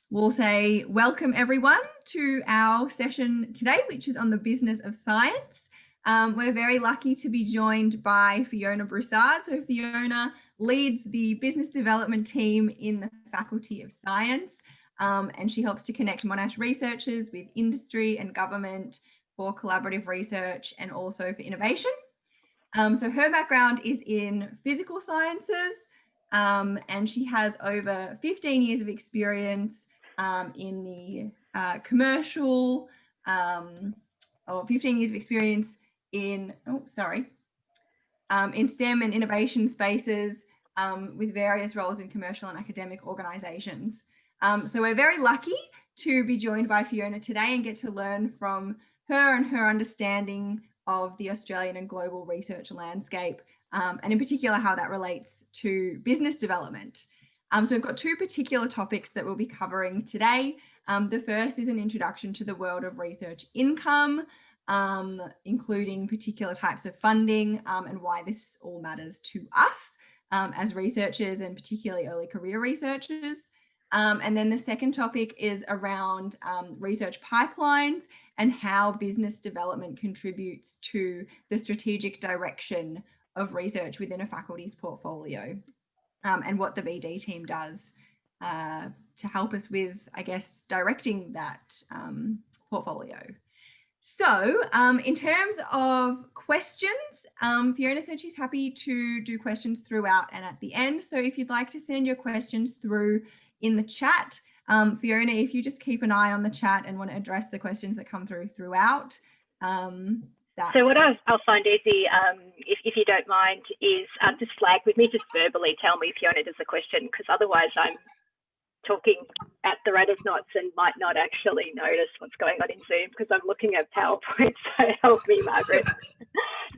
we'll say welcome everyone to our session today, which is on the business of science. We're very lucky to be joined by Fiona Broussard. So Fiona leads the business development team in the Faculty of Science, and she helps to connect Monash researchers with industry and government for collaborative research and also for innovation. So her background is in physical sciences, and she has over 15 years of experience in the commercial, or 15 years of experience in, in STEM and innovation spaces with various roles in commercial and academic organisations. So we're very lucky to be joined by Fiona today and get to learn from her and her understanding of the Australian and global research landscape, and in particular how that relates to business development. So we've got two particular topics that we'll be covering today. The first is an introduction to the world of research income, including particular types of funding and why this all matters to us as researchers and particularly early career researchers. And then the second topic is around research pipelines and how business development contributes to the strategic direction of research within a faculty's portfolio, and what the BD team does to help us with, I guess, directing that portfolio. So in terms of questions, Fiona said she's happy to do questions throughout and at the end. So if you'd like to send your questions through in the chat, Fiona, if you just keep an eye on the chat and want to address the questions that come throughout. So what I'll find easy, if you don't mind, is just flag with me, just verbally tell me if Fiona does a question, because otherwise I'm talking at the rate of knots and might not actually notice what's going on in Zoom because I'm looking at PowerPoint. So help me, Margaret.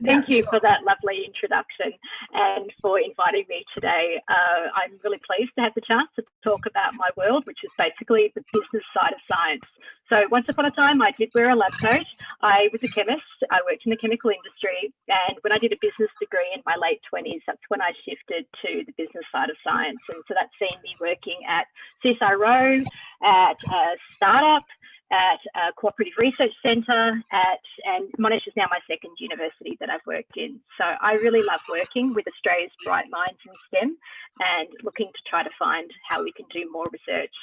Thank you for that lovely introduction and for inviting me today. I'm really pleased to have the chance to talk about my world, which is basically the business side of science. So once upon a time, I did wear a lab coat. I was a chemist. I worked in the chemical industry. And when I did a business degree in my late 20s, that's when I shifted to the business side of science. And so that's seen me working at CSIRO, at a startup, at a cooperative research centre, and Monash is now my second university that I've worked in. So I really love working with Australia's bright minds in STEM and looking to try to find how we can do more research.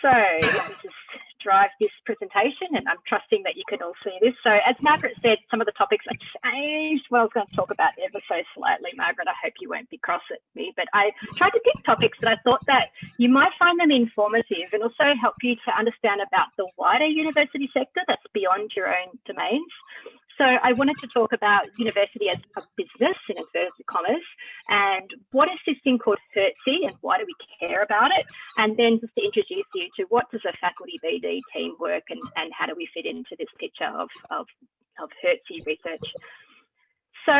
So let me just drive this presentation, and I'm trusting that you can all see this. So as Margaret said, some of the topics I changed what I was going to talk about ever so slightly. Margaret, I hope you won't be cross at me, but I tried to pick topics that I thought that you might find them informative and also help you to understand about the wider university sector that's beyond your own domains. So I wanted to talk about university as a business in inverted commas, and what is this thing called HERDC and why do we care about it? And then just to introduce you to what does a faculty BD team work and how do we fit into this picture of HERDC research. So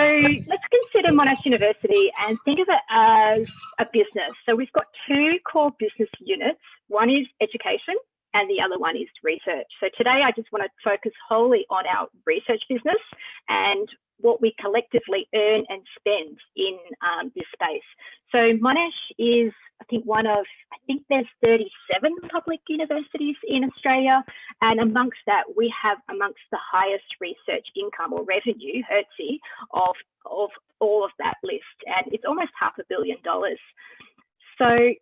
let's consider Monash University and think of it as a business. So we've got two core business units. One is education, and the other one is research. So today I just want to focus wholly on our research business and what we collectively earn and spend in this space. So Monash is, I think there's 37 public universities in Australia, and amongst that we have amongst the highest research income or revenue, HERDC, of all of that list, and it's almost $500 million. So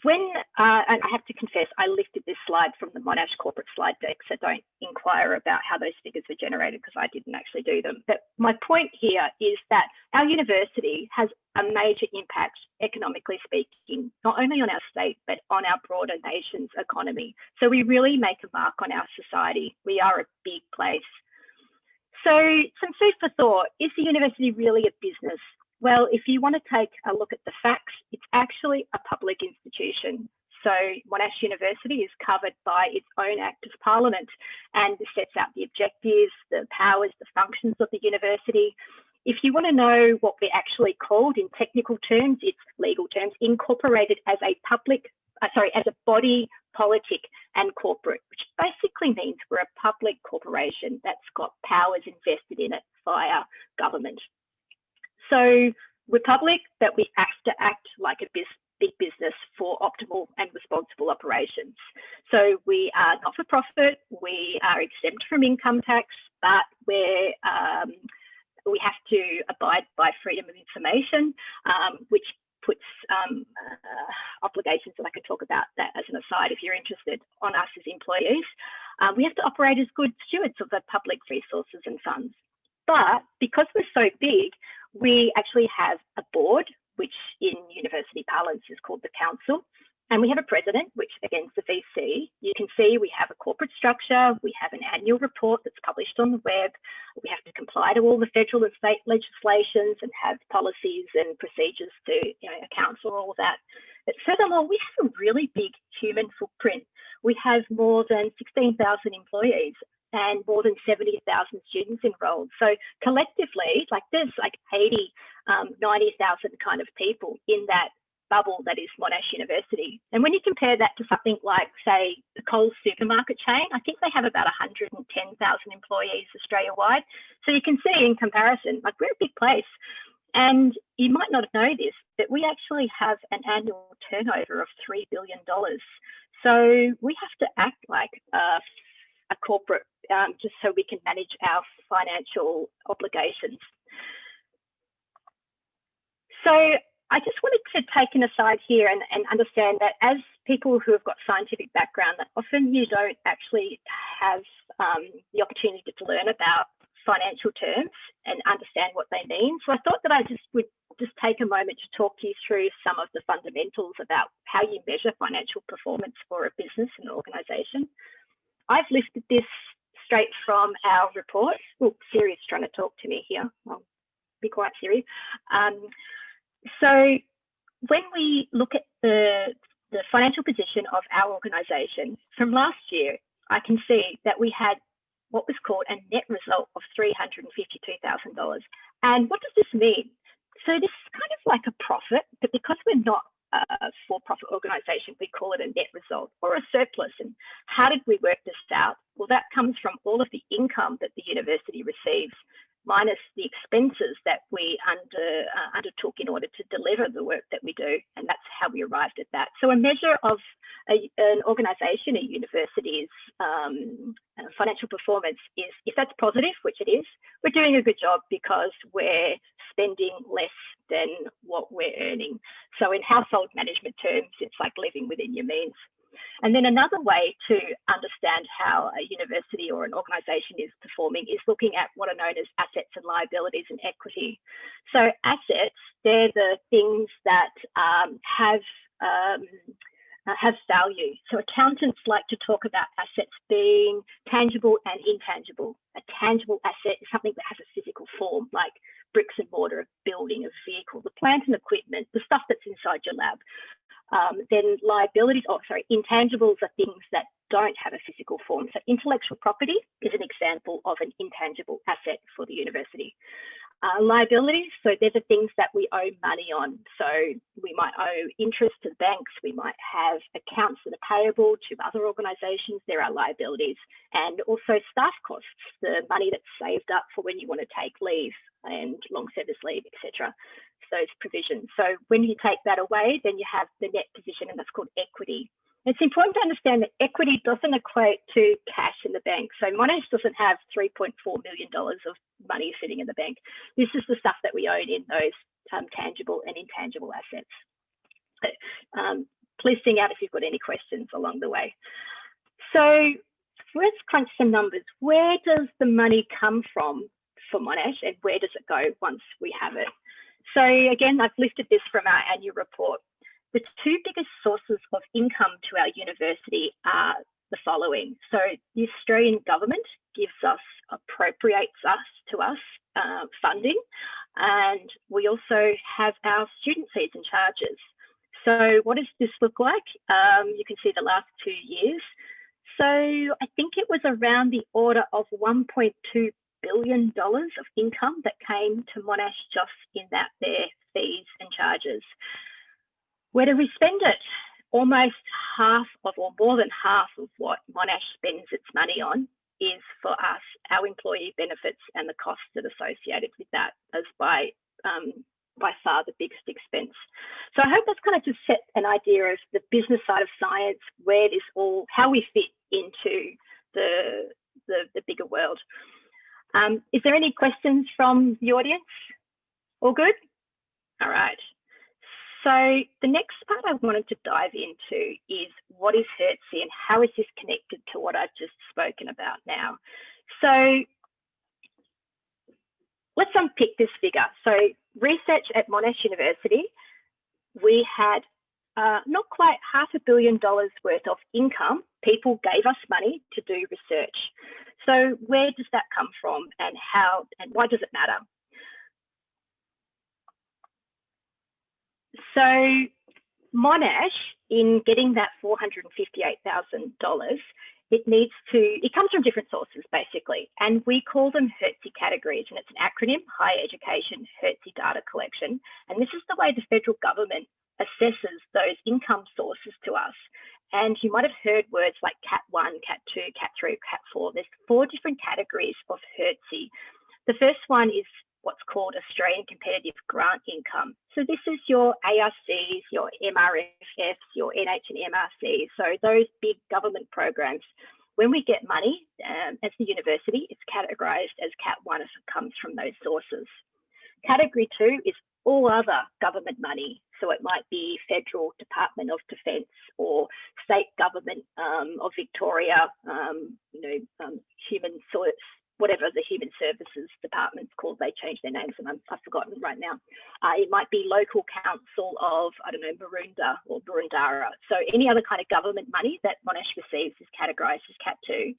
when, and I have to confess, I lifted this slide from the Monash corporate slide deck, so don't inquire about how those figures were generated because I didn't actually do them. But my point here is that our university has a major impact, economically speaking, not only on our state, but on our broader nation's economy. So we really make a mark on our society. We are a big place. So some food for thought, is the university really a business? Well, if you want to take a look at the facts, it's actually a public institution. So Monash University is covered by its own Act of Parliament, and this sets out the objectives, the powers, the functions of the university. If you want to know what we're actually called in technical terms, it's legal terms, incorporated as a as a body politic and corporate, which basically means we're a public corporation that's got powers invested in it via government. So we're public, but we have to act like a big business for for optimal and responsible operations. So we are not for profit, we are exempt from income tax, but we have to abide by freedom of information, which puts obligations, and I can talk about that as an aside if you're interested, on us as employees. We have to operate as good stewards of the public resources and funds. But because we're so big, we actually have a board, which in university parlance is called the council. And we have a president, which again is the VC. You can see we have a corporate structure. We have an annual report that's published on the web. We have to comply to all the federal and state legislations and have policies and procedures to account for all that. But furthermore, we have a really big human footprint. We have more than 16,000 employees and more than 70,000 students enrolled. So collectively, there's 80, 90,000 kind of people in that bubble that is Monash University. And when you compare that to something like, say, the Coles supermarket chain, I think they have about 110,000 employees Australia-wide. So you can see in comparison, we're a big place. And you might not know this, but we actually have an annual turnover of $3 billion. So we have to act like a corporate just so we can manage our financial obligations. So I just wanted to take an aside here and understand that as people who have got scientific background, that often you don't actually have the opportunity to learn about financial terms and understand what they mean. So I thought that I would take a moment to talk you through some of the fundamentals about how you measure financial performance for a business and organisation. I've lifted this straight from our report. Oh, Siri's trying to talk to me here. I'll be quiet, Siri. So when we look at the financial position of our organisation from last year, I can see that we had what was called a net result of $352,000. And what does this mean? So this is kind of like a profit, but because we're not a for-profit organisation, we call it a net result or a surplus. And how did we work this out? Well, that comes from all of the income that the university receives, minus the expenses that we undertook in order to deliver the work that we do. And that's how we arrived at that. So a measure of an organisation, a university's financial performance is, if that's positive, which it is, we're doing a good job because we're spending less than what we're earning. So in household management terms, it's like living within your means. And then another way to understand how a university or an organisation is performing is looking at what are known as assets and liabilities and equity. So assets, they're the things that have value. So accountants like to talk about assets being tangible and intangible. A tangible asset is something that has a physical form, like bricks and mortar, a building, a vehicle, the plant and equipment, the stuff that's inside your lab. Then intangibles are things that don't have a physical form. So intellectual property is an example of an intangible asset for the university. Liabilities, so they're the things that we owe money on. So we might owe interest to banks, we might have accounts that are payable to other organisations, there are liabilities, and also staff costs, the money that's saved up for when you want to take leave and long service leave, etc. Those provisions. So when you take that away, then you have the net position, and that's called equity. It's important to understand that equity doesn't equate to cash in the bank. So Monash doesn't have $3.4 million of money sitting in the bank. This is the stuff that we own in those tangible and intangible assets. Please sing out if you've got any questions along the way. So let's crunch some numbers. Where does the money come from for Monash, and where does it go once we have it? So again, I've lifted this from our annual report. The two biggest sources of income to our university are the following. So the Australian government appropriates funding, and we also have our student fees and charges. So what does this look like? You can see the last 2 years. So I think it was around the order of $1.2 billion of income that came to Monash just in their fees and charges. Where do we spend it? Almost half of, or more than half of what Monash spends its money on is for us, our employee benefits and the costs that are associated with that, as by by far the biggest expense. So I hope that's kind of just set an idea of the business side of science, where this all, how we fit into the bigger world. Is there any questions from the audience? All good? All right. So the next part I wanted to dive into is, what is HERDC and how is this connected to what I've just spoken about now? So let's unpick this figure. So research at Monash University, we had not quite $500 million worth of income. People gave us money to do research. So where does that come from, and how, and why does it matter? So Monash, in getting that $458,000, it comes from different sources basically, and we call them HERDC categories, and it's an acronym, Higher Education HERDC Data Collection. And this is the way the federal government assesses those income sources to us. And you might have heard words like Cat 1, Cat 2, Cat 3, Cat 4. There's 4 different categories of HERDC. The first one is what's called Australian Competitive Grant Income. So this is your ARCs, your MRFs, your NH and MRCs. So those big government programs. When we get money as the university, it's categorized as Cat 1 if it comes from those sources. Category 2 is all other government money. So it might be Federal Department of Defence or state government of Victoria, human source, whatever the human services department's called. They changed their names and I've forgotten right now. It might be local council of, I don't know, Maroondah or Boroondara. So any other kind of government money that Monash receives is categorised as Cat 2.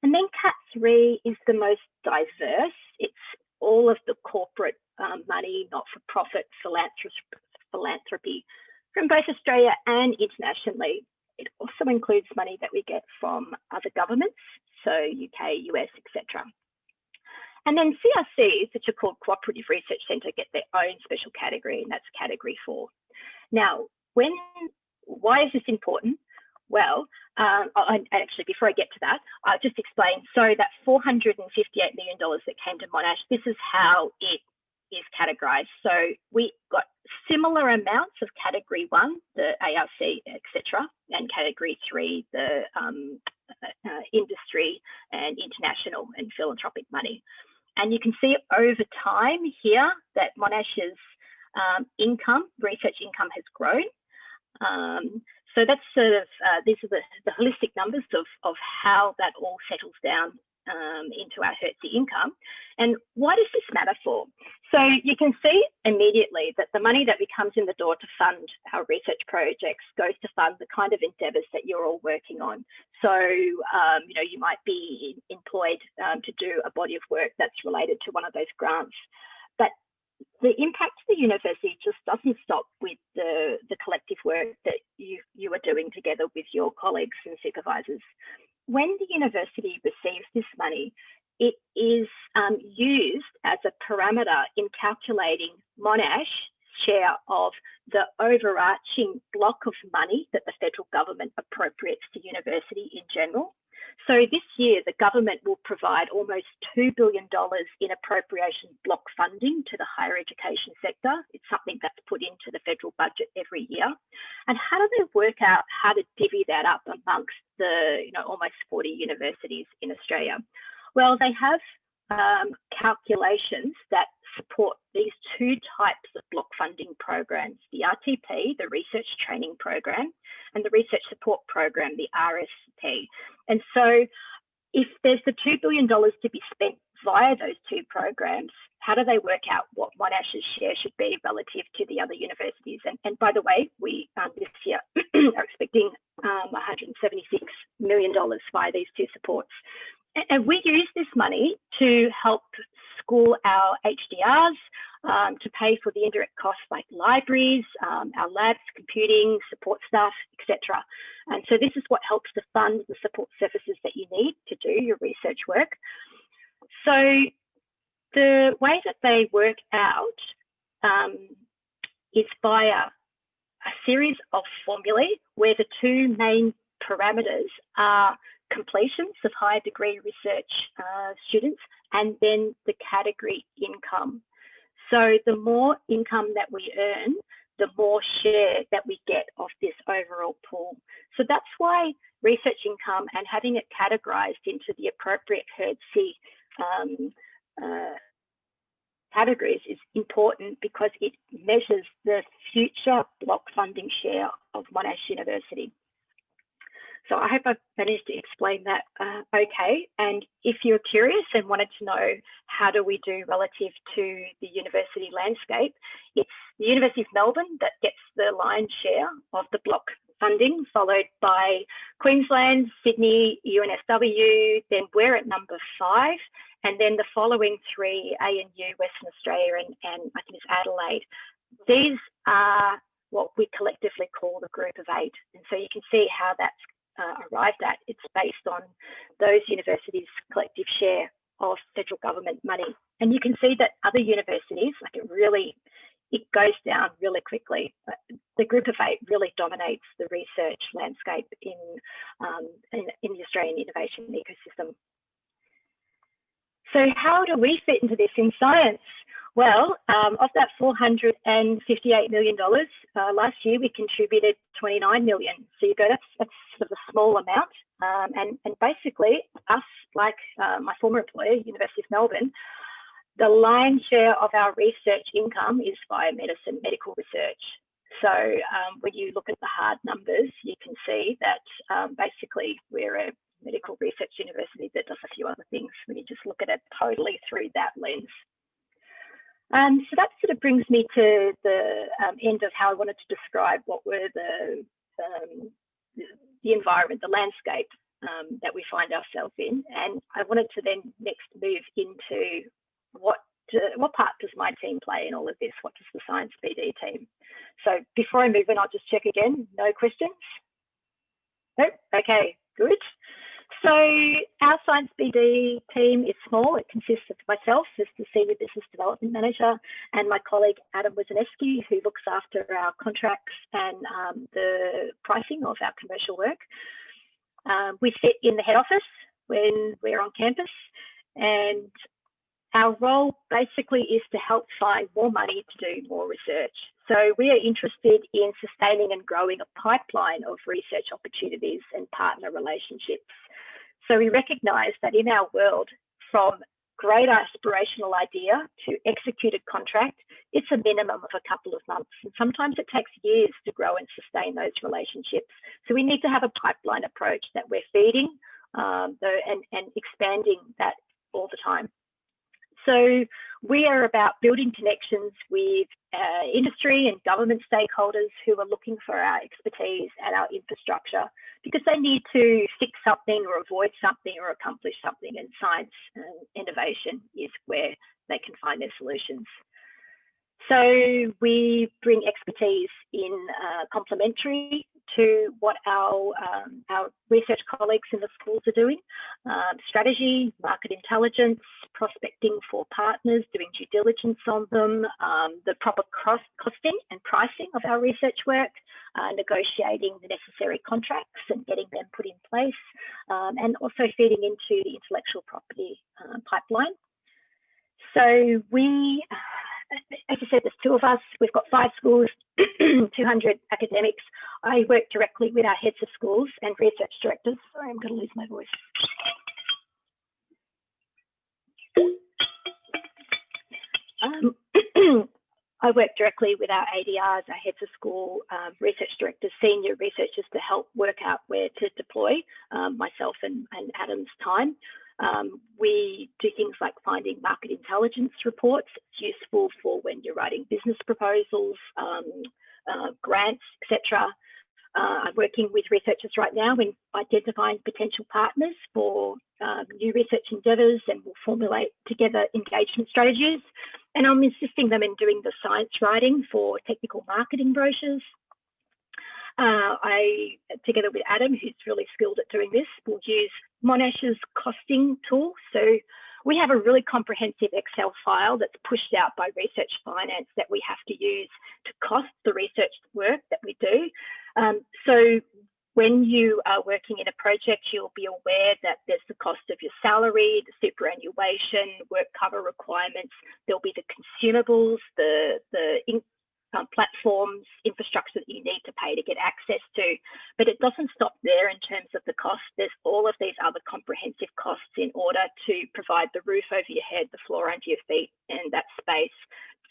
And then Cat 3 is the most diverse. It's all of the corporate money, not-for-profit philanthropy from both Australia and internationally. It also includes money that we get from other governments, so UK, US, etc. And then CRCs, which are called Cooperative Research Centre, get their own special category, and that's Category 4. Now, why is this important? Well, actually, before I get to that, I'll just explain. So that $458 million that came to Monash, this is how it is categorised. So we got similar amounts of Category 1, the ARC, etc., and Category 3, the industry and international and philanthropic money. And you can see over time here that Monash's research income has grown. So that's sort of, these are the holistic numbers of how that all settles down into our HERDC income. And why does this matter for? So you can see immediately that the money that comes in the door to fund our research projects goes to fund the kind of endeavours that you're all working on. So, you might be employed to do a body of work that's related to one of those grants. But the impact to the university just doesn't stop with the collective work that you are doing together with your colleagues and supervisors. When the university receives this money, it is used as a parameter in calculating Monash's share of the overarching block of money that the federal government appropriates to university in general. So this year, the government will provide almost $2 billion in appropriation block funding to the higher education sector. It's something that's put into the federal budget every year. And how do they work out how to divvy that up amongst the almost 40 universities in Australia? Well, they have calculations that support these 2 types of block funding programs, the RTP, the Research Training Program, and the Research Support Program, the RSP. And so if there's the $2 billion to be spent via those 2 programs, how do they work out what Monash's share should be relative to the other universities? And by the way, we this year are expecting $176 million via these 2 supports. And we use this money to help school our HDRs, to pay for the indirect costs like libraries, our labs, computing, support staff, etc. And so this is what helps to fund the support services that you need to do your research work. So the way that they work out is via a series of formulae where the 2 main parameters are completions of higher degree research students and then the category income. So the more income that we earn, the more share that we get of this overall pool. So that's why research income and having it categorised into the appropriate HERDC categories is important, because it measures the future block funding share of Monash University. So I hope I've managed to explain that okay. And if you're curious and wanted to know how do we do relative to the university landscape, it's the University of Melbourne that gets the lion's share of the block funding, followed by Queensland, Sydney, UNSW, then we're at number 5, and then the following 3, ANU, Western Australia, and I think it's Adelaide. These are what we collectively call the group of 8. And so you can see how that's arrived at. It's based on those universities' collective share of federal government money. And you can see that other universities, like it goes down really quickly. The group of 8 really dominates the research landscape in the Australian innovation ecosystem. So how do we fit into this in science? Well, of that $458 million, last year we contributed 29 million. So you go, that's sort of a small amount. And basically us, like my former employer, University of Melbourne, the lion's share of our research income is via medicine, medical research. So when you look at the hard numbers, you can see that basically we're a medical research university that does a few other things when you just look at it totally through that lens. So that sort of brings me to the end of how I wanted to describe what were the environment, the landscape that we find ourselves in. And I wanted to then next move into what part does my team play in all of this? What does the Science BD team? So before I move in, I'll just check again. No questions? Nope. Okay, good. So our Science BD team is small. It consists of myself as the Senior Business Development Manager and my colleague Adam Wizaneski, who looks after our contracts and the pricing of our commercial work. We sit in the head office when we're on campus, and our role basically is to help find more money to do more research. So we are interested in sustaining and growing a pipeline of research opportunities and partner relationships. So we recognise that in our world, from great aspirational idea to executed contract, it's a minimum of a couple of months. And sometimes it takes years to grow and sustain those relationships. So we need to have a pipeline approach that we're feeding and expanding that all the time. So we are about building connections with industry and government stakeholders who are looking for our expertise and our infrastructure because they need to fix something or avoid something or accomplish something, and science and innovation is where they can find their solutions. So we bring expertise in complementary to what our research colleagues in the schools are doing, strategy, market intelligence, prospecting for partners, doing due diligence on them, the proper costing and pricing of our research work, negotiating the necessary contracts and getting them put in place, and also feeding into the intellectual property pipeline. So we, as I said, there's 2 of us. We've got 5 schools, 200 academics. I work directly with our heads of schools and research directors. Sorry, I'm going to lose my voice. I work directly with our ADRs, our heads of school, research directors, senior researchers to help work out where to deploy myself and Adam's time. We do things like finding market intelligence reports. It's useful for when you're writing business proposals, grants, etc. I'm working with researchers right now in identifying potential partners for new research endeavours, and we'll formulate together engagement strategies. And I'm assisting them in doing the science writing for technical marketing brochures. I, together with Adam, who's really skilled at doing this, will use Monash's costing tool. So we have a really comprehensive Excel file that's pushed out by research finance that we have to use to cost the research work that we do. So when you are working in a project, you'll be aware that there's the cost of your salary, the superannuation, work cover requirements. There'll be the consumables, the platforms, infrastructure that you need to pay to get access to. But it doesn't stop there in terms of the cost. There's all of these other comprehensive costs in order to provide the roof over your head, the floor under your feet, and that space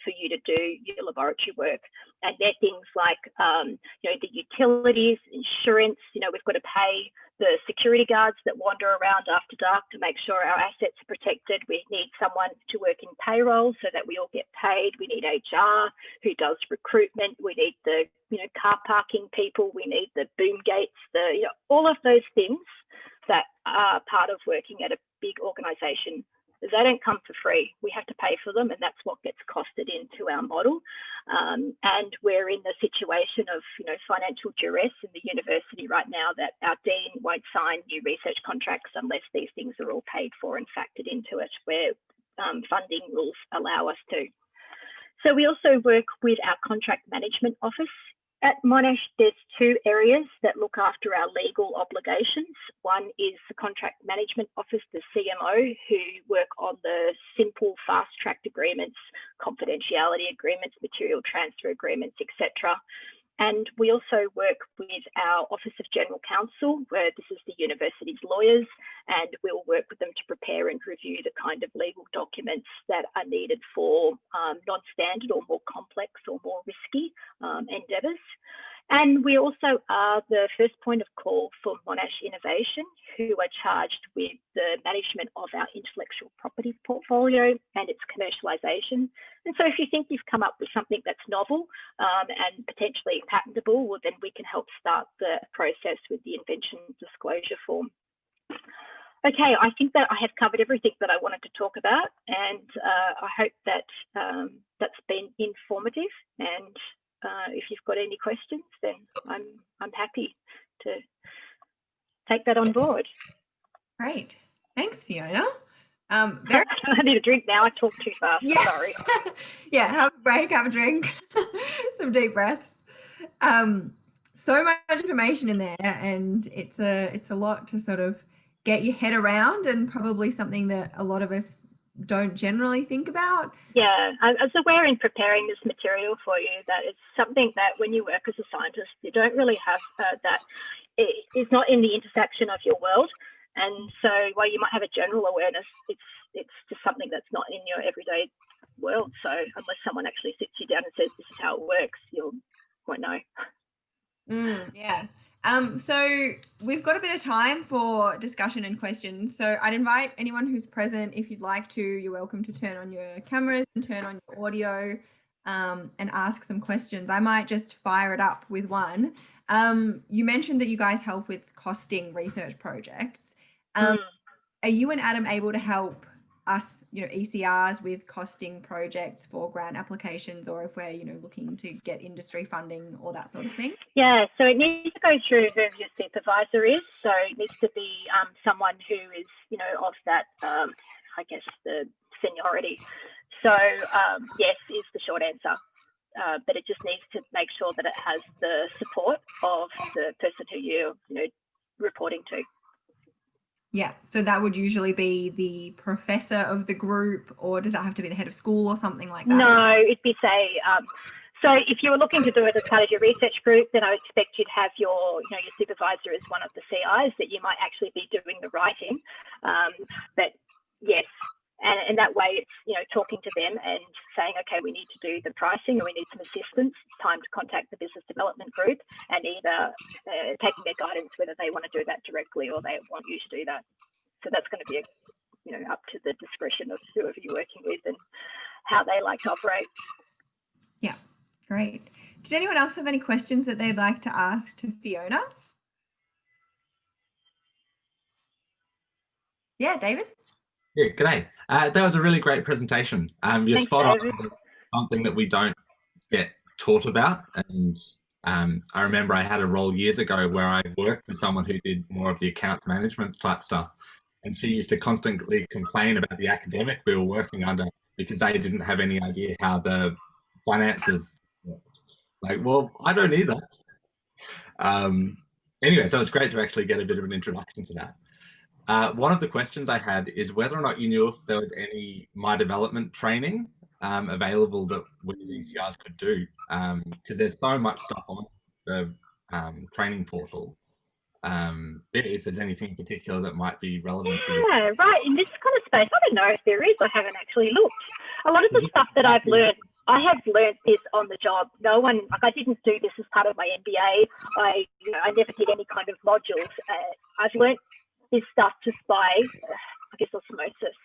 for you to do your laboratory work. And they're things like, the utilities, insurance. We've got to pay the security guards that wander around after dark to make sure our assets are protected. We need someone to work in payroll so that we all get paid. We need HR who does recruitment. We need the car parking people. We need the boom gates. All of those things that are part of working at a big organisation. They don't come for free. We have to pay for them, and that's what gets costed into our model. And we're in the situation of financial duress in the university right now that our dean won't sign new research contracts unless these things are all paid for and factored into it, where funding rules allow us to. So we also work with our contract management office. At Monash, there's two areas that look after our legal obligations. One is the contract management office, the CMO, who work on the simple fast-track agreements, confidentiality agreements, material transfer agreements, etc. And we also work with our Office of General Counsel, where this is the university's lawyers, and we'll work with them to prepare and review the kind of legal documents that are needed for non-standard or more complex or more risky endeavours. And we also are the first point of call for Monash Innovation, who are charged with the management of our intellectual property portfolio and its commercialisation. And so if you think you've come up with something that's novel and potentially patentable, well, then we can help start the process with the invention disclosure form. Okay, I think that I have covered everything that I wanted to talk about, and I hope that that's been informative. And if you've got any questions, then I'm happy to take that on board. Great, thanks, Fiona. I need a drink now. I talk too fast. Yeah. Sorry. Yeah, have a break, have a drink, some deep breaths. So much information in there, and it's a lot to sort of get your head around, and probably something that a lot of us don't generally think about. Yeah, I was aware in preparing this material for you that it's something that when you work as a scientist, you don't really have that. It's not in the intersection of your world. And so while you might have a general awareness, it's just something that's not in your everyday world. So unless someone actually sits you down and says, this is how it works, you won't know. Yeah. So we've got a bit of time for discussion and questions. So I'd invite anyone who's present, if you'd like to, you're welcome to turn on your cameras and turn on your audio and ask some questions. I might just fire it up with one. You mentioned that you guys help with costing research projects. Are you and Adam able to help us, ECRs with costing projects for grant applications, or if we're, looking to get industry funding or that sort of thing? Yeah, so it needs to go through who your supervisor is. So it needs to be someone who is, of that, I guess, the seniority. So yes is the short answer. But it just needs to make sure that it has the support of the person who you're, reporting to. Yeah, so that would usually be the professor of the group, or does that have to be the head of school or something like that? No, it'd be, say, so if you were looking to do it as part of your research group, then I would expect you'd have your supervisor as one of the CIs, that you might actually be doing the writing. But yes, and that way it's, talking to them and saying, okay, we need to do the pricing, or we need some assistance. It's time to contact the business development group, and either taking their guidance whether they want to do that directly or they want you to do that. So that's going to be, up to the discretion of whoever you're working with and how they like to operate. Yeah, great. Did anyone else have any questions that they'd like to ask to Fiona? Yeah, David? Yeah, g'day. That was a really great presentation. You're spot on, something that we don't get taught about. And I remember I had a role years ago where I worked with someone who did more of the accounts management type stuff. And she used to constantly complain about the academic we were working under because they didn't have any idea how the finances worked. Like, well, I don't either. Anyway, so it's great to actually get a bit of an introduction to that. One of the questions I had is whether or not you knew if there was any My Development training available that we as ECRs could do, because there's so much stuff on the training portal. If there's anything in particular that might be relevant to this. Yeah, right. In this kind of space, I don't know if there is. I haven't actually looked. A lot of the stuff that I've learned, I have learned this on the job. No one, like I didn't do this as part of my MBA. I never did any kind of modules. I've learned this stuff just by, I guess, osmosis.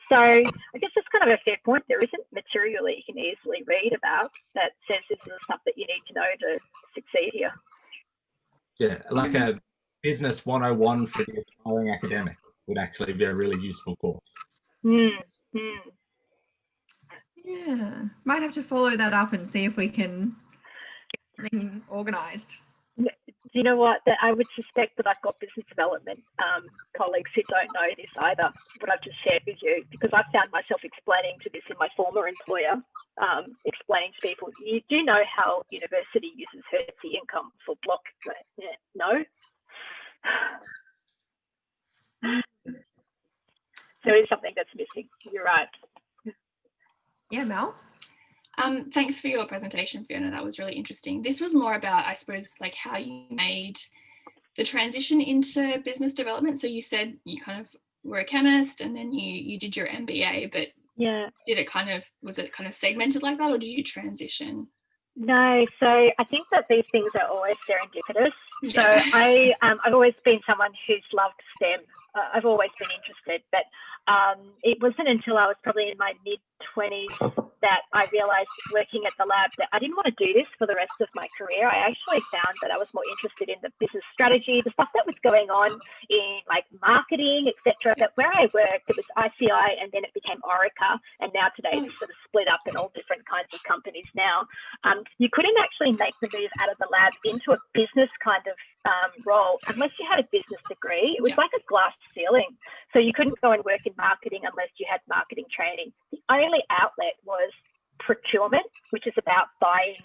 So I guess that's kind of a fair point. There isn't material that you can easily read about that says this is the stuff that you need to know to succeed here. Yeah, like a business 101 for the aspiring academic would actually be a really useful course. Yeah, might have to follow that up and see if we can get something organised. Do you know what? That I would suspect that I've got business development colleagues who don't know this either, what I've just shared with you, because I found myself explaining to this in my former employer, explaining to people, you do know how university uses HERDC income for block? No. So it's something that's missing. You're right. Yeah, Mel? Thanks for your presentation, Fiona. That was really interesting. This was more about, I suppose, like how you made the transition into business development. So you said you kind of were a chemist and then you did your MBA, but yeah, was it kind of segmented like that, or did you transition? No, so I think that these things are always serendipitous. Yeah. So I've always been someone who's loved STEM. I've always been interested, but it wasn't until I was probably in my mid-20s that I realised, working at the lab, that I didn't want to do this for the rest of my career. I actually found that I was more interested in the business strategy, the stuff that was going on in like marketing, etc. But where I worked, it was ICI, and then it became Orica, and now today it's sort of split up in all different kinds of companies now. You couldn't actually make the move out of the lab into a business kind of role unless you had a business degree. It was like a glass ceiling. So you couldn't go and work in marketing unless you had marketing training. The only outlet was procurement, which is about buying,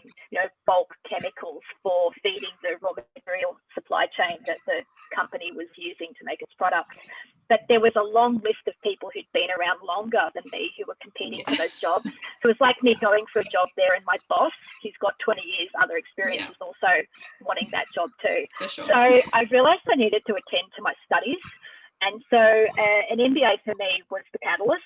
bulk chemicals for feeding the raw material supply chain that the company was using to make its products. But there was a long list of people who'd been around longer than me who were competing for those jobs. So it was like me going for a job there, and my boss, who's got 20 years other experience, was also wanting that job too. For sure. So I realised I needed to attend to my studies. And so an MBA for me was the catalyst.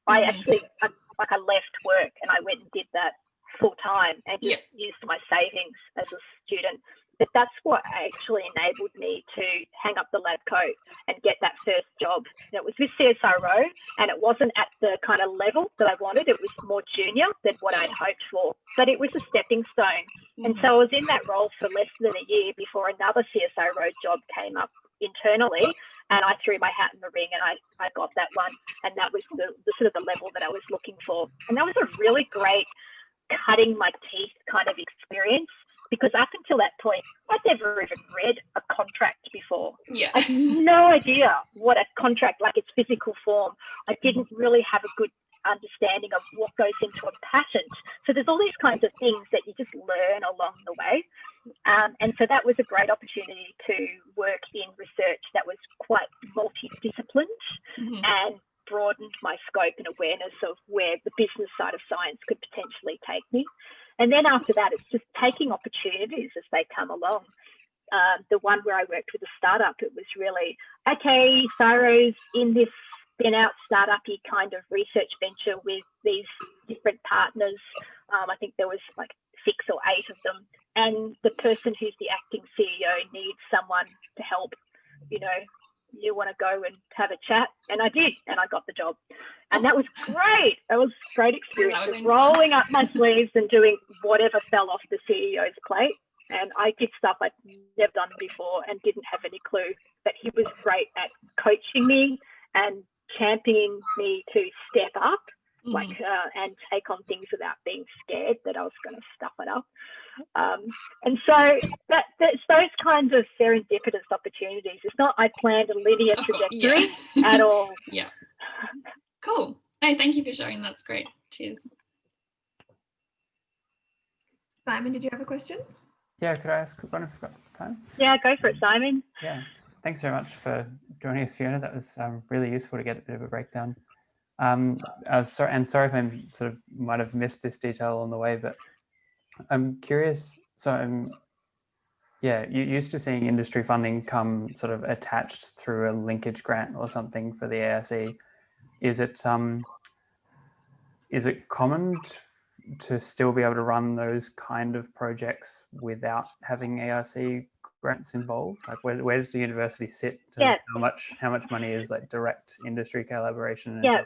I actually, I left work and I went and did that full time and just used my savings as a student. But that's what actually enabled me to hang up the lab coat and get that first job. It was with CSIRO, and it wasn't at the kind of level that I wanted. It was more junior than what I'd hoped for, but it was a stepping stone. And so I was in that role for less than a year before another CSIRO job came up internally, and I threw my hat in the ring and I got that one. And that was the sort of the level that I was looking for. And that was a really great cutting my teeth kind of experience, because up until that point, I'd never even read a contract before. I had no idea what a contract, like its physical form. I didn't really have a good understanding of what goes into a patent. So there's all these kinds of things that you just learn along the way. And so that was a great opportunity to work in research that was quite multidisciplined and broadened my scope and awareness of where the business side of science could potentially take me. And then after that, it's just taking opportunities as they come along. The one where I worked with a startup, it was really, okay, CSIRO's in this spin-out startup-y kind of research venture with these different partners. I think there was like 6 or 8 of them. And the person who's the acting CEO needs someone to help, you want to go and have a chat. And I did, and I got the job. And that was great. That was a great experience, just rolling up my sleeves and doing whatever fell off the CEO's plate. And I did stuff I'd never done before and didn't have any clue. But he was great at coaching me and championing me to step up, and take on things without being scared that I was going to stuff it up. And so that's those kinds of serendipitous opportunities. It's not I planned a linear trajectory at all. Yeah. Cool. Hey, thank you for sharing. That's great. Cheers. Simon, did you have a question? Yeah, could I ask one? time? Yeah, go for it, Simon. Yeah, thanks very much for joining us, Fiona. That was really useful to get a bit of a breakdown. Sorry if I sort of might have missed this detail on the way, but I'm curious. So yeah, you're used to seeing industry funding come sort of attached through a linkage grant or something for the ARC. Is it common to still be able to run those kind of projects without having ARC grants involved? Like where does the university sit to how much money is like direct industry collaboration? And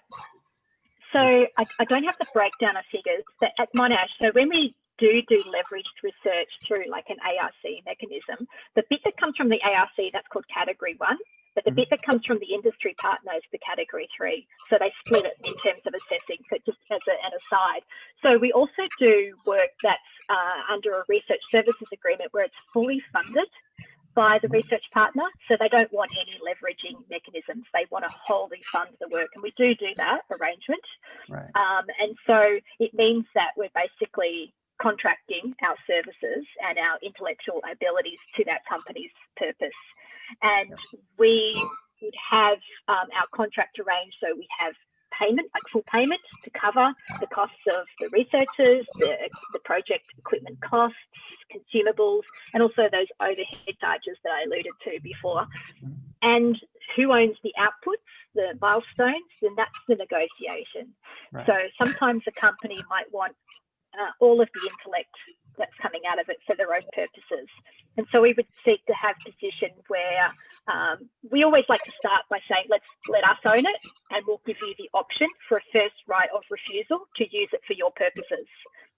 so I don't have the breakdown of figures, but at Monash, so when we do leveraged research through like an ARC mechanism, the bit that comes from the ARC, that's called category 1. But the bit that comes from the industry partner is the category 3. So they split it in terms of assessing, so just as an aside. So we also do work that's under a research services agreement where it's fully funded by the research partner. So they don't want any leveraging mechanisms. They want to wholly fund the work. And we do that arrangement. Right. And so it means that we're basically contracting our services and our intellectual abilities to that company's purpose. And we would have our contract arranged so we have payment, like full payment to cover the costs of the researchers, the project equipment costs, consumables, and also those overhead charges that I alluded to before. And who owns the outputs, the milestones, then that's the negotiation. Right. So sometimes a company might want all of the intellect that's coming out of it for their own purposes. And so we would seek to have position where we always like to start by saying, let us own it, and we'll give you the option for a first right of refusal to use it for your purposes.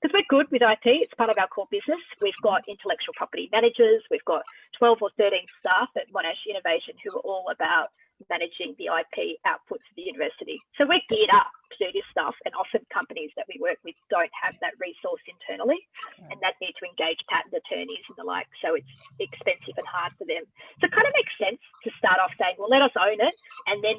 Because we're good with IP, it's part of our core business. We've got intellectual property managers, we've got 12 or 13 staff at Monash Innovation who are all about managing the IP outputs of the university. So we're geared up to do this stuff, and often companies that we work with don't have that resource internally, and that need to engage patent attorneys and the like, so it's expensive and hard for them. So it kind of makes sense to start off saying, well, let us own it, and then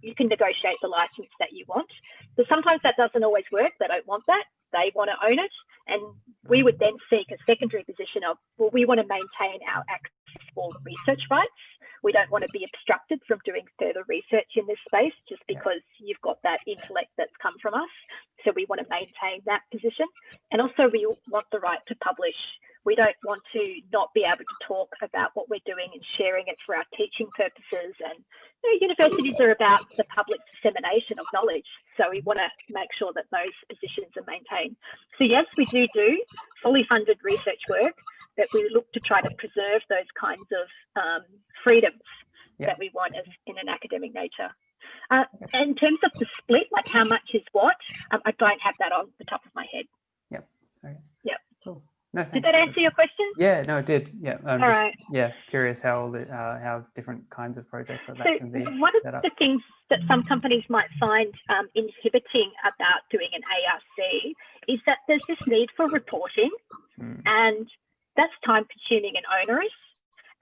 you can negotiate the license that you want. But sometimes that doesn't always work. They don't want that. They want to own it, and we would then seek a secondary position of, well, we want to maintain our accessible research rights. We don't want to be obstructed from doing further research in this space just because you've got that intellect that's come from us. So we want to maintain that position. And also we want the right to publish. We don't want to not be able to talk about what we're doing and sharing it for our teaching purposes. And universities are about the public dissemination of knowledge. So we want to make sure that those positions are maintained. So yes, we do fully funded research work, but we look to try to preserve those kinds of freedoms that we want as in an academic nature. In terms of the split, like how much is what, I don't have that on the top of my head. Yep. Okay. Yep. Cool. No, thanks. Did that answer your question? Yeah, no, it did. Yeah. All right. Yeah, curious how different kinds of projects like that can be one set of up. the things that some companies might find inhibiting about doing an ARC is that there's this need for reporting, and that's time consuming and onerous.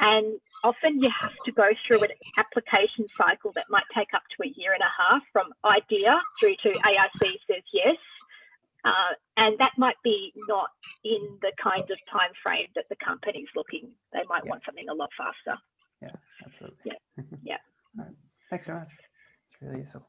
And often you have to go through an application cycle that might take up to 1.5 years from idea through to ARC says yes. And that might be not in the kind of time frame that the company's looking. They might want something a lot faster. Yeah, absolutely. Yeah. All right. Thanks very much. It's really useful.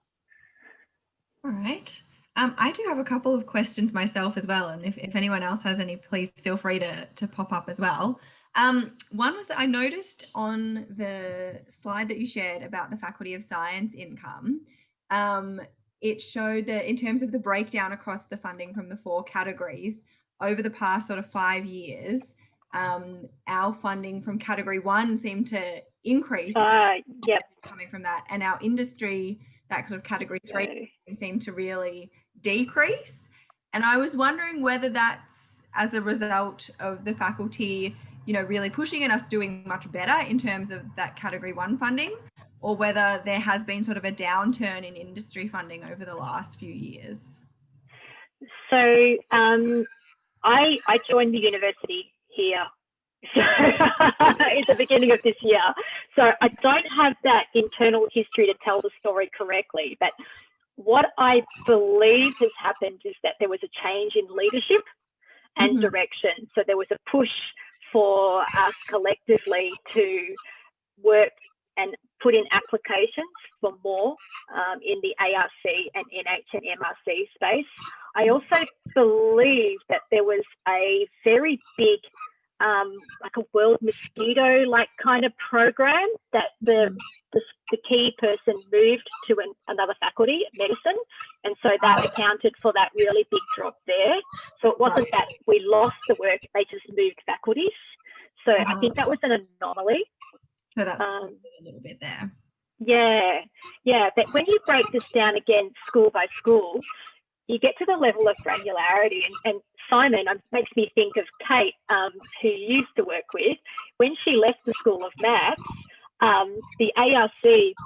All right. I do have a couple of questions myself as well. And if anyone else has any, please feel free to pop up as well. One was that I noticed on the slide that you shared about the Faculty of Science income, it showed that in terms of the breakdown across the funding from the 4 categories over the past sort of 5 years, our funding from category 1 seemed to increase coming from that, and our industry, that sort of category 3 seemed to really decrease. And I was wondering whether that's as a result of the faculty really pushing and us doing much better in terms of that category 1 funding, or whether there has been sort of a downturn in industry funding over the last few years. So I joined the university here at the beginning of this year. So I don't have that internal history to tell the story correctly, but what I believe has happened is that there was a change in leadership and direction. So there was a push for us collectively to work and put in applications for more in the ARC and NH and MRC space. I also believe that there was a very big, like a world mosquito like kind of program that the key person moved to another faculty, medicine, and so that accounted for that really big drop there. So it wasn't that we lost the work, they just moved faculties. So I think that was an anomaly. So that's a little bit there. Yeah, but when you break this down again school by school, you get to the level of granularity, and Simon makes me think of Kate, who you used to work with. When she left the School of Maths, the ARC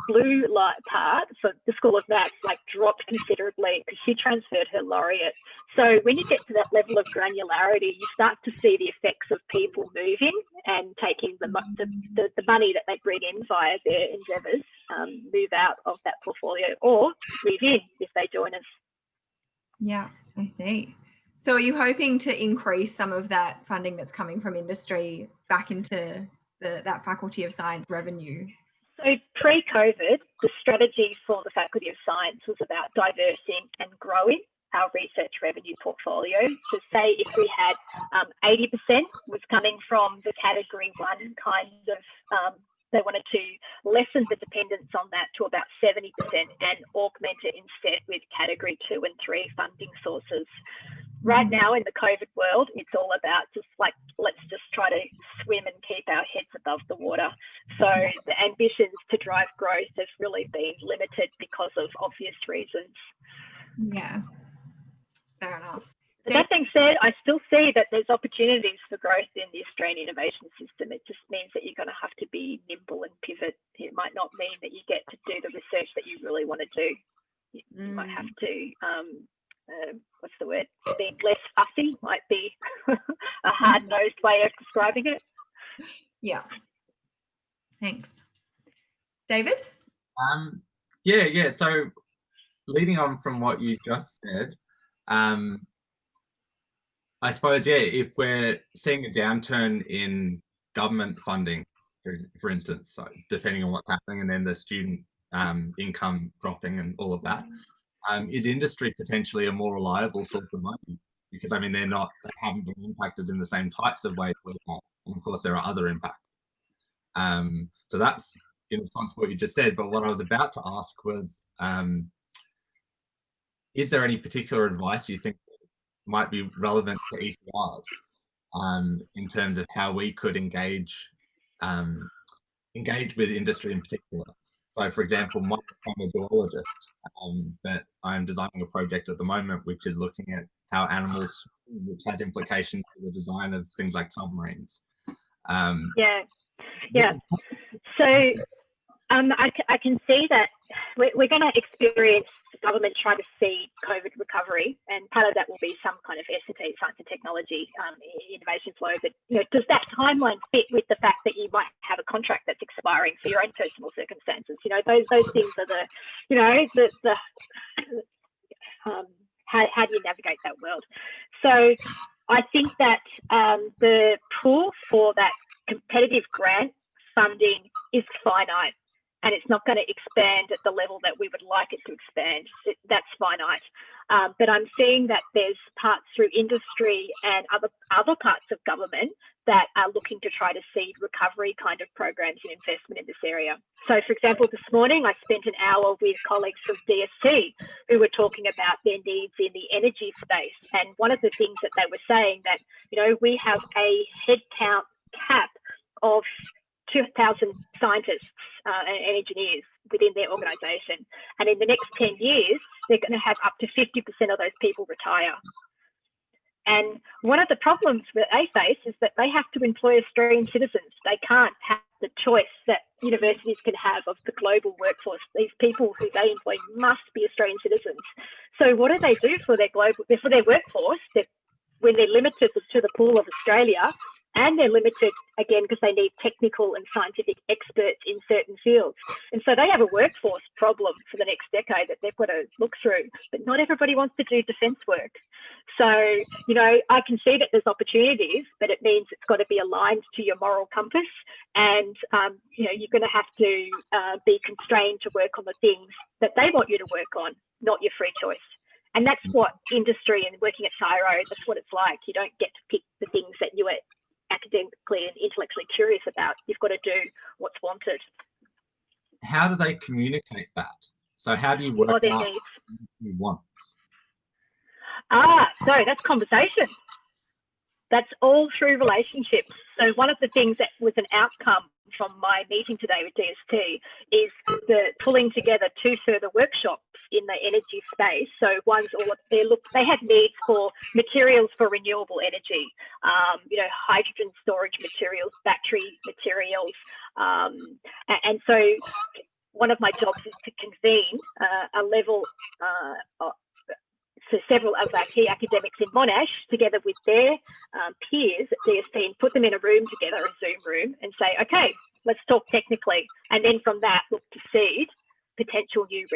blue light part for the School of Maths like dropped considerably because she transferred her laureate. So when you get to that level of granularity, you start to see the effects of people moving and taking the money that they bring in via their endeavours, move out of that portfolio or move in if they join us. Yeah, I see. So are you hoping to increase some of that funding that's coming from industry back into that Faculty of Science revenue? So pre-COVID, the strategy for the Faculty of Science was about diversing and growing our research revenue portfolio. So say if we had 80% was coming from the category 1 kind of, they wanted to lessen the dependence on that to about 70% and augment it instead with category 2 and 3 funding sources. Right now in the COVID world, it's all about just like, let's just try to swim and keep our heads above the water. So the ambitions to drive growth have really been limited because of obvious reasons. Yeah, fair enough. But that being said, I still see that there's opportunities for growth in the Australian innovation system. It just means that you're going to have to be nimble and pivot. It might not mean that you get to do the research that you really want to do. You might have to, what's the word? Being less fussy might be a hard-nosed way of describing it. Yeah. Thanks. David? Yeah. So leading on from what you just said, I suppose, if we're seeing a downturn in government funding, for instance, so depending on what's happening, and then the student income dropping and all of that, is industry potentially a more reliable source of money? Because I mean, they haven't been impacted in the same types of ways we have, and of course there are other impacts. So that's in response to what you just said. But what I was about to ask was, is there any particular advice you think might be relevant to ECRs in terms of how we could engage with industry in particular? So, for example, I'm a zoologist, but I'm designing a project at the moment which is looking at how animals, which has implications for the design of things like submarines. Yeah. So I can see that we're going to experience government trying to see COVID recovery, and part of that will be some kind of S&T, science and technology innovation flow. But does that timeline fit with the fact that you might have a contract that's expiring for your own personal circumstances? Those things are how do you navigate that world? So I think that the pool for that competitive grant funding is finite, and it's not going to expand at the level that we would like it to expand. That's finite. But I'm seeing that there's parts through industry and other parts of government that are looking to try to seed recovery kind of programs and investment in this area. So, for example, this morning I spent an hour with colleagues from DST who were talking about their needs in the energy space. And one of the things that they were saying that, we have a headcount cap of 2,000 scientists and engineers within their organisation. And in the next 10 years, they're going to have up to 50% of those people retire. And one of the problems that they face is that they have to employ Australian citizens. They can't have the choice that universities can have of the global workforce. These people who they employ must be Australian citizens. So what do they do for their workforce? When they're limited to the pool of Australia, and they're limited again because they need technical and scientific experts in certain fields. And so they have a workforce problem for the next decade that they've got to look through, but not everybody wants to do defence work. So, you know, I can see that there's opportunities, but it means it's got to be aligned to your moral compass. And, you know, you're going to have to be constrained to work on the things that they want you to work on, not your free choice. And that's what industry and working at CSIRO, that's what it's like. You don't get to pick the things that you are academically and intellectually curious about. You've got to do what's wanted. How do they communicate that? So how do you work out what you want? So that's conversation. That's all through relationships. So one of the things that was an outcome from my meeting today with DST is the pulling together 2 further workshops in the energy space. So one's all they had needs for materials for renewable energy, you know, hydrogen storage materials, battery materials, and so one of my jobs is to convene a level so several of our key academics in Monash, together with their peers at DST, and put them in a room together, a Zoom room, and say, okay, let's talk technically. And then from that, look to seed potential new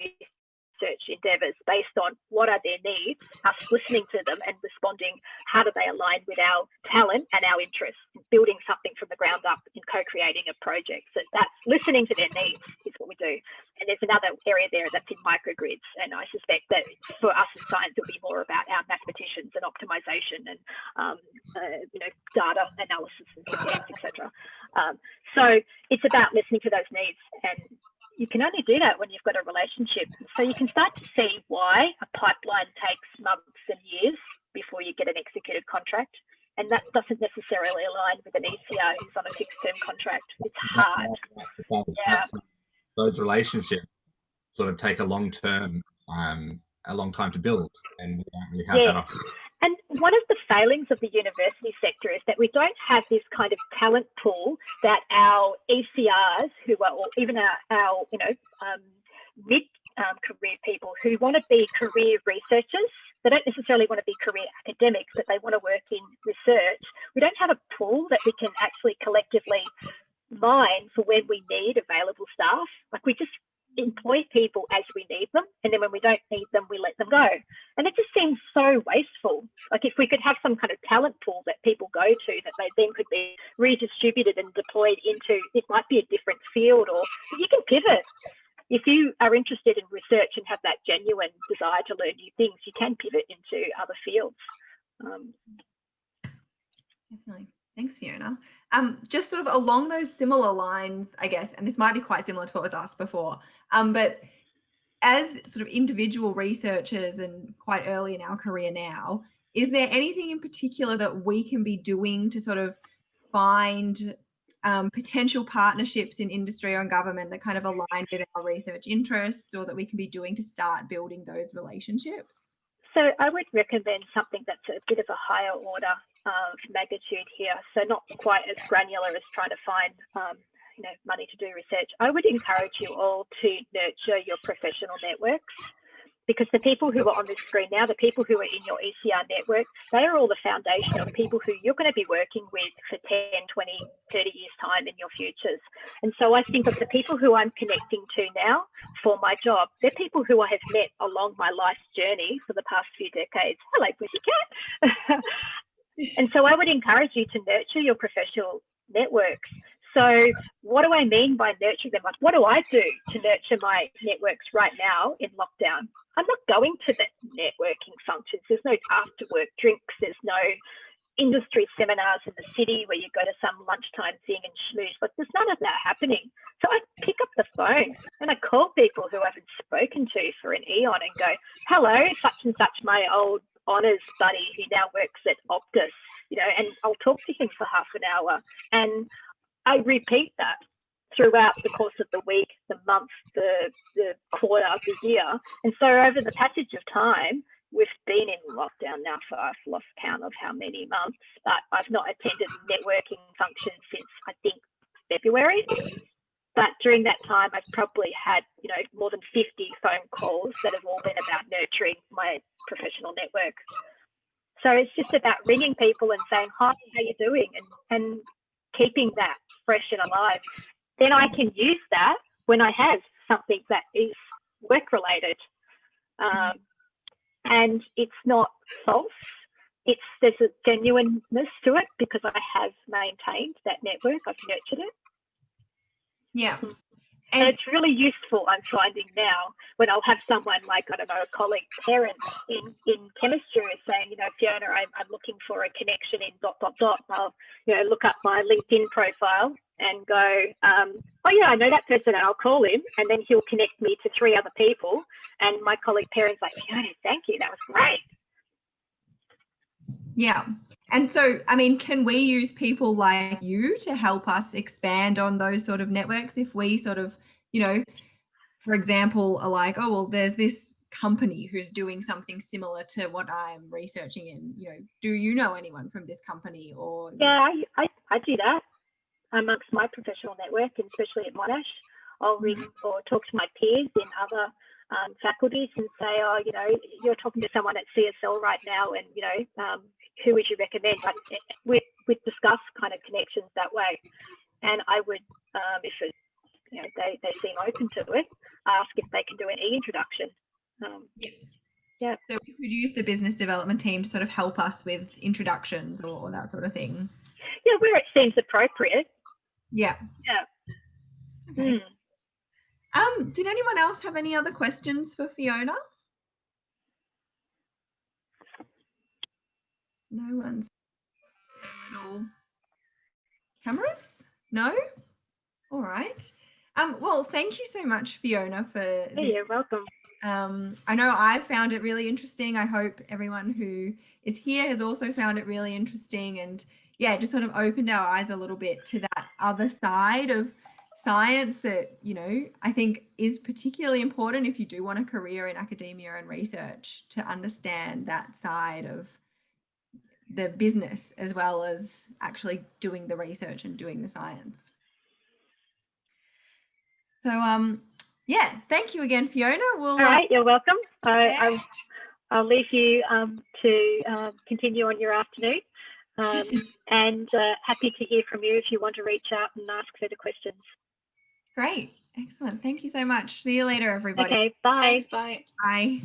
research endeavours based on what are their needs, us listening to them and responding, how do they align with our talent and our interests, building something from the ground up and co-creating a project. So that's listening to their needs is what we do. And there's another area there that's in microgrids, and I suspect that for us in science it'll be more about our mathematicians and optimization and you know, data analysis and etc. So it's about listening to those needs, and you can only do that when you've got a relationship. So you can start to see why a pipeline takes months and years before you get an executed contract. And that doesn't necessarily align with an ECR who's on a fixed term contract. It's hard. Yeah. Those relationships sort of take a long time to build, and we don't really have that often. And one of the failings of the university sector is that we don't have this kind of talent pool that our ECRs, who are, or even our you know, mid-career people who want to be career researchers. They don't necessarily want to be career academics, but they want to work in research. We don't have a pool that we can actually collectively mine for when we need available staff. Like, we just employ people as we need them, and then when we don't need them, we let them go. And it just seems so wasteful. Like, if we could have some kind of talent pool that people go to, that they then could be redistributed and deployed into, it might be a different field, or you can pivot. If you are interested in research and have that genuine desire to learn new things, you can pivot into other fields. Definitely. Thanks, Fiona. Just sort of along those similar lines, I guess, and this might be quite similar to what was asked before, but as sort of individual researchers and quite early in our career now, is there anything in particular that we can be doing to sort of find potential partnerships in industry or in government that kind of align with our research interests, or that we can be doing to start building those relationships? So I would recommend something that's a bit of a higher order of magnitude here. So not quite as granular as trying to find you know, money to do research. I would encourage you all to nurture your professional networks, because the people who are on this screen now, the people who are in your ECR network, they are all the foundation of people who you're going to be working with for 10, 20, 30 years time in your futures. And so I think of the people who I'm connecting to now for my job, they're people who I have met along my life's journey for the past few decades. Hello, pussycat. And so I would encourage you to nurture your professional networks. So what do I mean by nurturing them? Like, what do I do to nurture my networks right now in lockdown? I'm not going to the networking functions. There's no after work drinks. There's no industry seminars in the city where you go to some lunchtime thing and schmooze. But there's none of that happening. So I pick up the phone and I call people who I haven't spoken to for an eon and go, hello, such and such, my old honours buddy who now works at Optus, you know, and I'll talk to him for half an hour. And I repeat that throughout the course of the week, the month, the quarter, the year. And so over the passage of time, we've been in lockdown now for, I've lost count of how many months, but I've not attended networking functions since, I think, February. But during that time, I've probably had, you know, more than 50 phone calls that have all been about nurturing my professional network. So it's just about ringing people and saying, hi, how you doing? And keeping that fresh and alive. Then I can use that when I have something that is work related. and it's not false. There's a genuineness to it because I have maintained that network. I've nurtured it. Yeah. And it's really useful, I'm finding now, when I'll have someone like, I don't know, a colleague parent in chemistry saying, you know, Fiona, I'm looking for a connection in ... I'll, you know, look up my LinkedIn profile and go, oh yeah, I know that person, and I'll call him, and then he'll connect me to 3 other people. And my colleague parent's like, Fiona, thank you, that was great. Yeah. And so, I mean, can we use people like you to help us expand on those sort of networks if we sort of, you know, for example, are like, oh, well, there's this company who's doing something similar to what I'm researching in, you know, do you know anyone from this company? Or yeah, I do that amongst my professional network, and especially at Monash. I'll ring or talk to my peers in other faculties and say, oh, you know, you're talking to someone at CSL right now, and, you know, who would you recommend? Like, we'd discuss kind of connections that way. And I would, if it, you know, they seem open to it, ask if they can do an e-introduction. Yeah. So we could use the business development team to sort of help us with introductions or that sort of thing. Yeah, where it seems appropriate. Yeah. Yeah. Okay. Did anyone else have any other questions for Fiona? No one's little cameras? No? All right. Well, thank you so much, Fiona, for this. You're welcome. I know I found it really interesting. I hope everyone who is here has also found it really interesting, and yeah, just sort of opened our eyes a little bit to that other side of science that, you know, I think is particularly important if you do want a career in academia and research, to understand that side of the business as well as actually doing the research and doing the science. So yeah, thank you again, Fiona. All right, you're welcome. I'll leave you to continue on your afternoon, and happy to hear from you if you want to reach out and ask further questions. Great. Excellent. Thank you so much. See you later, everybody. Okay, bye. Thanks, bye. Bye.